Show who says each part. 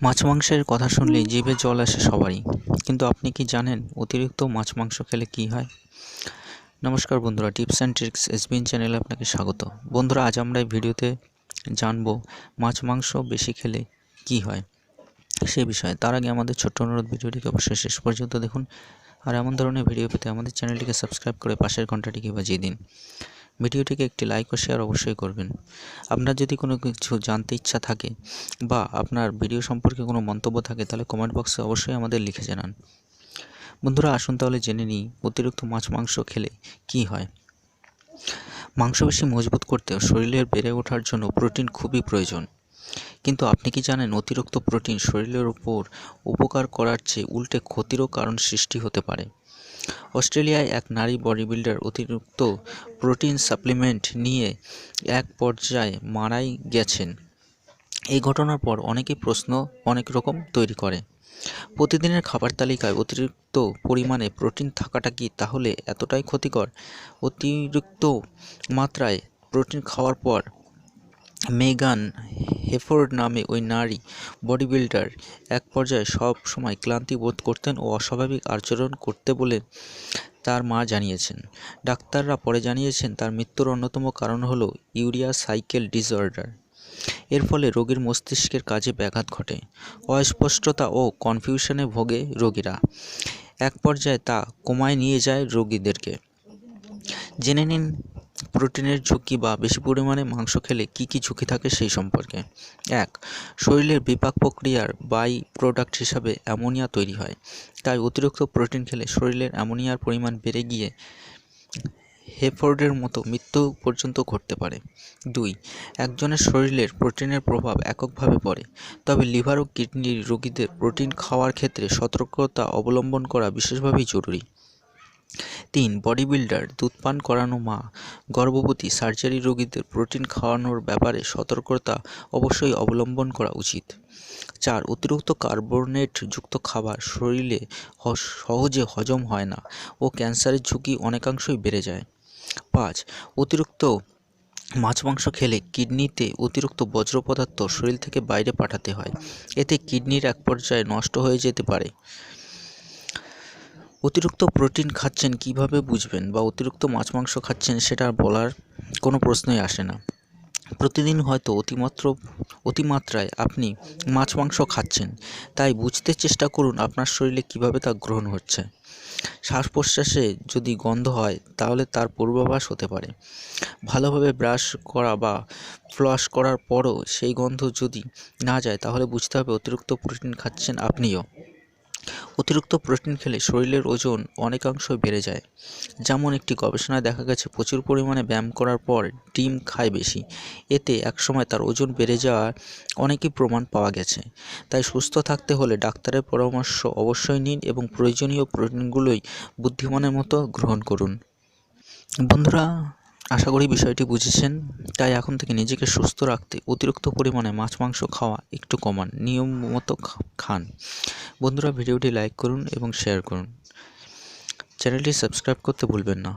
Speaker 1: মাছ মাংসের কথা শুনলেই জিভে জল আসে সবারই, কিন্তু আপনি কি জানেন অতিরিক্ত মাছ মাংস খেলে কি হয়? নমস্কার বন্ধুরা, টিপস অ্যান্ড ট্রিক্স এসবিএন চ্যানেলে আপনাকে স্বাগত। বন্ধুরা, আজ আমরা এই ভিডিওতে জানবো মাছ মাংস বেশি খেলে কি হয় সে বিষয়ে। তার আগে আমাদের ছোট্ট অনুরোধ, ভিডিওটিকে অবশ্যই শেষ পর্যন্ত দেখুন, আর এমন ধরনের ভিডিও পেতে আমাদের চ্যানেলটিকে সাবস্ক্রাইব করে পাশের ঘন্টাটিকে বাজিয়ে দিন। ভিডিওটিকে একটি লাইক ও শেয়ার অবশ্যই করবেন। আপনার যদি কোনো কিছু জানতে ইচ্ছা থাকে বা আপনার ভিডিও সম্পর্কে কোনো মন্তব্য থাকে, তাহলে কমেন্ট বক্সে অবশ্যই আমাদের লিখে জানান। বন্ধুরা, আসুন তাহলে জেনে নিই অতিরিক্ত মাছ মাংস খেলে কি হয়। মাংসপেশি মজবুত করতে শরীরের বেড়ে ওঠার জন্য প্রোটিন খুবই প্রয়োজন, কিন্তু আপনি কি জানেন অতিরিক্ত প্রোটিন শরীরের উপর উপকার করার চেয়ে উল্টে ক্ষতিরও কারণ সৃষ্টি হতে পারে। অস্ট্রেলিয়ায় এক নারী বডি বিল্ডার অতিরিক্ত প্রোটিন সাপ্লিমেন্ট নিয়ে এক পর্যায়ে মারাই গেছেন। এই ঘটনার পর অনেকেই প্রশ্ন অনেক রকম তৈরি করে। প্রতিদিনের খাবার তালিকায় অতিরিক্ত পরিমাণে প্রোটিন থাকাটা কি তাহলে এতটাই ক্ষতিকর? অতিরিক্ত মাত্রায় প্রোটিন খাওয়ার পর মেগান হেফোর্ড নামে ওই নারী বডি বিল্ডার এক পর্যায়ে সব সময় ক্লান্তি বোধ করতেন ও অস্বাভাবিক আচরণ করতে বলে তার মা জানিয়েছেন। ডাক্তাররা পরে জানিয়েছেন তার মৃত্যুর অন্যতম কারণ হলো ইউরিয়া সাইকেল ডিসঅর্ডার। এর ফলে রোগীর মস্তিষ্কের কাজে ব্যাঘাত ঘটে, অস্পষ্টতা ও কনফিউশনে ভোগে রোগীরা। এক পর্যায়ে তা কোমায় নিয়ে যায় রোগীদেরকে। জেনে নিন প্রোটিনের ঝুঁকি বা বেশি পরিমাণে মাংস খেলে কি কি ঝুঁকি থাকে সেই সম্পর্কে। 1. শরীরের বিপাক প্রক্রিয়ার বাই প্রোডাক্ট হিসাবে অ্যামোনিয়া তৈরি হয়, তাই অতিরিক্ত প্রোটিন খেলে শরীরের অ্যামোনিয়ার পরিমাণ বেড়ে গিয়ে হেফোর্ডের মতো মৃত্যু পর্যন্ত ঘটতে পারে। 2. একজনের শরীরের প্রোটিনের প্রভাব এককভাবে পড়ে, তবে লিভার ও কিডনির রোগীদের প্রোটিন খাওয়ার ক্ষেত্রে সতর্কতা অবলম্বন করা বিশেষভাবেই জরুরি। 3. বডি বিল্ডার, দুধ পান করানো মা, গর্ভবতী, সার্জারি রোগীদের প্রোটিন খাওয়ানোর ব্যাপারে সতর্কতা অবশ্যই অবলম্বন করা উচিত। 4. অতিরিক্ত কার্বোনেট যুক্ত খাবার শরীরে সহজে হজম হয় না ও ক্যান্সারের ঝুঁকি অনেকাংশই বেড়ে যায়। 5. অতিরিক্ত মাছ মাংস খেলে কিডনিতে অতিরিক্ত বজ্র পদার্থ শরীর থেকে বাইরে পাঠাতে হয়, এতে কিডনির এক পর্যায়ে নষ্ট হয়ে যেতে পারে। অতিরিক্ত প্রোটিন খাচ্ছেন কিভাবে বুঝবেন বা অতিরিক্ত মাছ মাংস খাচ্ছেন সেটা বলার কোনো প্রশ্নই আসে না। প্রতিদিন হয়তো অতিমাত্রায় আপনি মাছ মাংস খাচ্ছেন, তাই বুঝতে চেষ্টা করুন আপনার শরীরে কিভাবে তা গ্রহণ হচ্ছে। শ্বাস প্রশ্বাসে যদি গন্ধ হয় তাহলে তার পূর্বাভাস হতে পারে। ভালোভাবে ব্রাশ করা বা ফ্লস করার পরও সেই গন্ধ যদি না যায় তাহলে বুঝতে হবে অতিরিক্ত প্রোটিন খাচ্ছেন আপনিও। অতিরিক্ত প্রোটিন খেলে শরীরের ওজন অনেকাংশই বেড়ে যায়। যেমন একটি গবেষণায় দেখা গেছে প্রচুর পরিমাণে ব্যায়াম করার পর ডিম খায় বেশি, এতে একসময় তার ওজন বেড়ে যাওয়ার অনেকই প্রমাণ পাওয়া গেছে। তাই সুস্থ থাকতে হলে ডাক্তারের পরামর্শ অবশ্যই নিন এবং প্রয়োজনীয় প্রোটিনগুলোই বুদ্ধিমানের মতো গ্রহণ করুন। বন্ধুরা, আশা করি বিষয়টি বুঝেছেন। তাই এখন থেকে নিজেকে সুস্থ রাখতে অতিরিক্ত পরিমাণে মাছ মাংস খাওয়া একটু কমান, নিয়ম মতো খান। বন্ধুরা, ভিডিওটি লাইক করুন এবং শেয়ার করুন। চ্যানেলটি সাবস্ক্রাইব করতে ভুলবেন না।